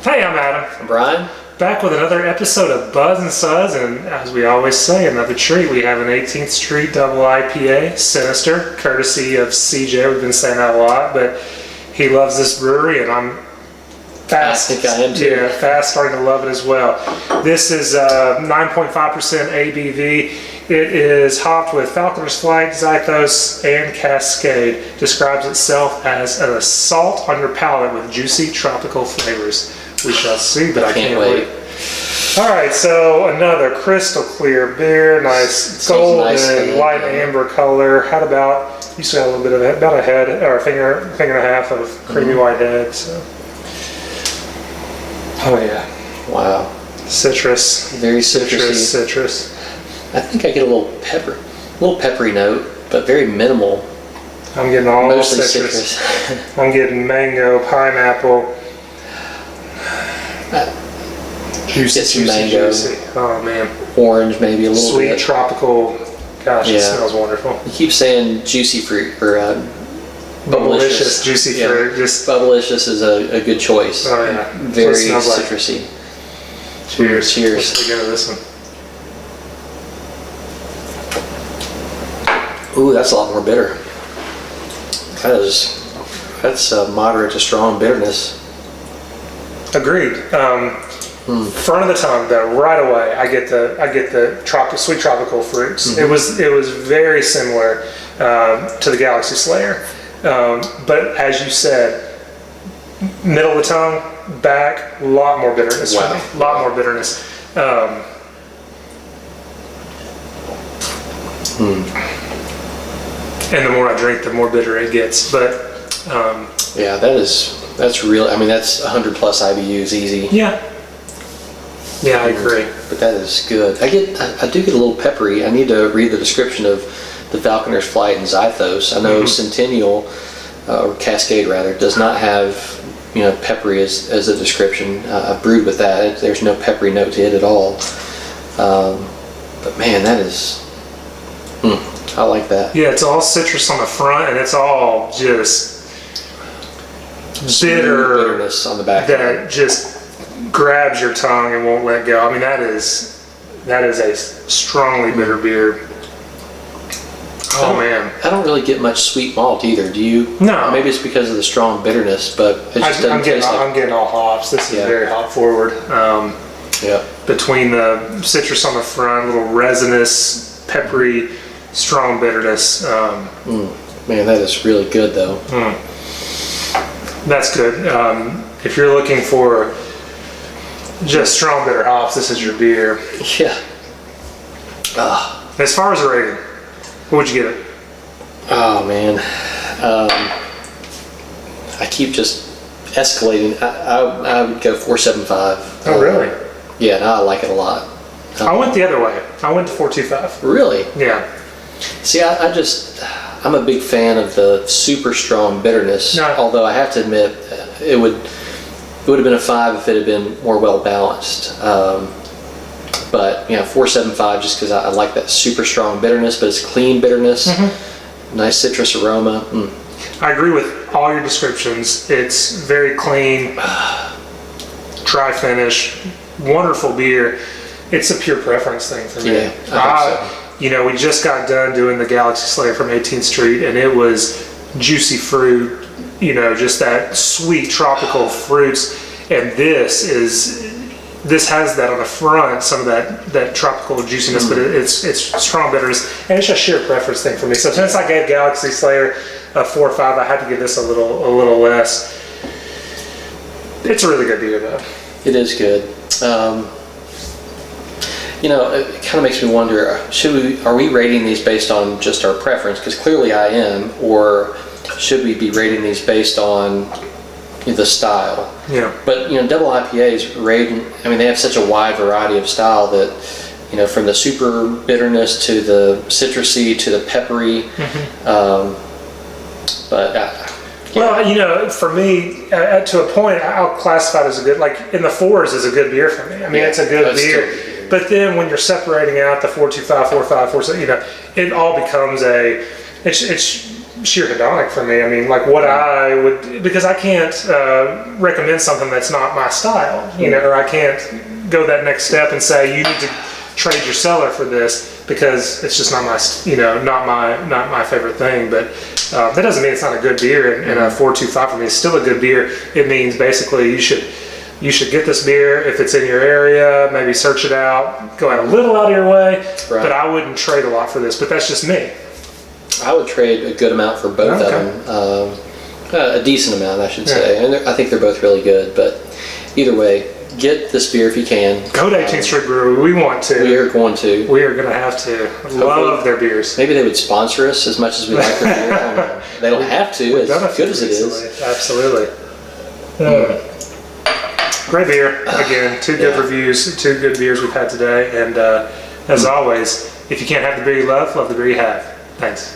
Hey, I'm Adam. I'm Bryan. Back with another episode of Buzz and Suzz, and as we always say, another treat. We have an 18th Street double IPA, Sinister, courtesy of CJ. We've been saying that a lot, but he loves this brewery, and I'm fast. I think I am too. Yeah, fast starting to love it as well. This is 9.5% ABV. It is hopped with Falconer's Flight, Zythos, and Cascade. Describes itself as an assault on your palate with juicy tropical flavors. We shall see, but I can't wait. All right, so another crystal clear beer, nice golden, light amber color. Had about, you still got a little bit of it, about a head or a finger and a half of creamy white head. So, oh yeah, wow, citrus, very citrusy. Citrus. I think I get a little peppery note, but very minimal. I'm getting all mostly citrus. I'm getting mango, pineapple. Juicy. Oh man. Orange, maybe a little sweet bit. Tropical. Gosh, it smells wonderful. You keep saying juicy fruit or Bubblicious, juicy fruit. Just Bubblicious is a good choice. Oh yeah. Very citrusy. Like. Cheers. Cheers. Let's begin this one. Ooh, that's a lot more bitter. That's moderate to strong bitterness. Agreed. Front of the tongue, though, right away, I get the sweet tropical fruits. Mm-hmm. It was very similar to the Galaxy Slayer, but as you said, middle of the tongue, back, a lot more bitterness. Wow. For me. A lot more bitterness. And the more I drink, the more bitter it gets. But yeah, that's real. I mean, that's 100 plus IBUs easy. Yeah. Yeah, I agree. But that is good. I do get a little peppery. I need to read the description of the Falconer's Flight and Zythos. I know Centennial or Cascade rather does not have peppery as a description. I brewed with that. There's no peppery note to it at all. But man, that is. I like that. Yeah, it's all citrus on the front, and it's all just bitterness on the back. That just grabs your tongue and won't let go. I mean, that is a strongly bitter beer. Oh man, I don't really get much sweet malt either. Do you? No. Maybe it's because of the strong bitterness, but it just doesn't taste like. I'm getting all hops. This is very hop forward. Yeah. Between the citrus on the front, a little resinous, peppery, strong bitterness. Man, that is really good though. That's good. If you're looking for just strong bitter hops, this is your beer. Yeah. As far as a rating, what would you give it? Oh man, I keep just escalating. I would go 4.75. Oh really? Yeah, no, I like it a lot. I went the other way. I went to 4.25. Really? Yeah. See, I'm a big fan of the super strong bitterness. No. Although I have to admit, it would have been a 5 if it had been more well balanced. But 4.75 just because I like that super strong bitterness, but it's clean bitterness, nice citrus aroma. I agree with all your descriptions. It's very clean, dry finish, wonderful beer. It's a pure preference thing for me. Yeah, I think so. We just got done doing the Galaxy Slayer from 18th Street, and it was juicy fruit, just that sweet tropical fruits. And this has that on the front, some of that tropical juiciness, but it's strong bitterness, and it's just sheer preference thing for me. So since I gave Galaxy Slayer a 4 or 5, I had to give this a little less. It's a really good beer though. It is good. It kind of makes me wonder, are we rating these based on just our preference? Because clearly I am, or should we be rating these based on the style? Yeah. But, double IPAs they have such a wide variety of style that, from the super bitterness to the citrusy to the peppery. Well, for me, to a point, I'll classify it as a good, like in the 4s is a good beer for me. I mean, it's a good beer. But then when you're separating out the 4.25, 4.5, 4.7, it all becomes it's sheer hedonic for me. I mean, like what I would, because I can't recommend something that's not my style, you know, or I can't go that next step and say you need to trade your cellar for this because it's just not my, you know, not my favorite thing. But that doesn't mean it's not a good beer. And a 4.25 for me is still a good beer. It means basically you should get this beer if it's in your area, maybe search it out, go out a little out of your way, but I wouldn't trade a lot for this, but that's just me. I would trade a good amount for both of them. A decent amount, I should say. And I think they're both really good, but either way, get this beer if you can. Go to 18th Street Brewery. We want to. We are going to. We are going to have to. Love their beers. Maybe they would sponsor us as much as we like their beer. I don't know. They don't have to, as good as it is. Absolutely. Great beer. Again, two good reviews, two good beers we've had today. And as always, if you can't have the beer you love the beer you have. Thanks.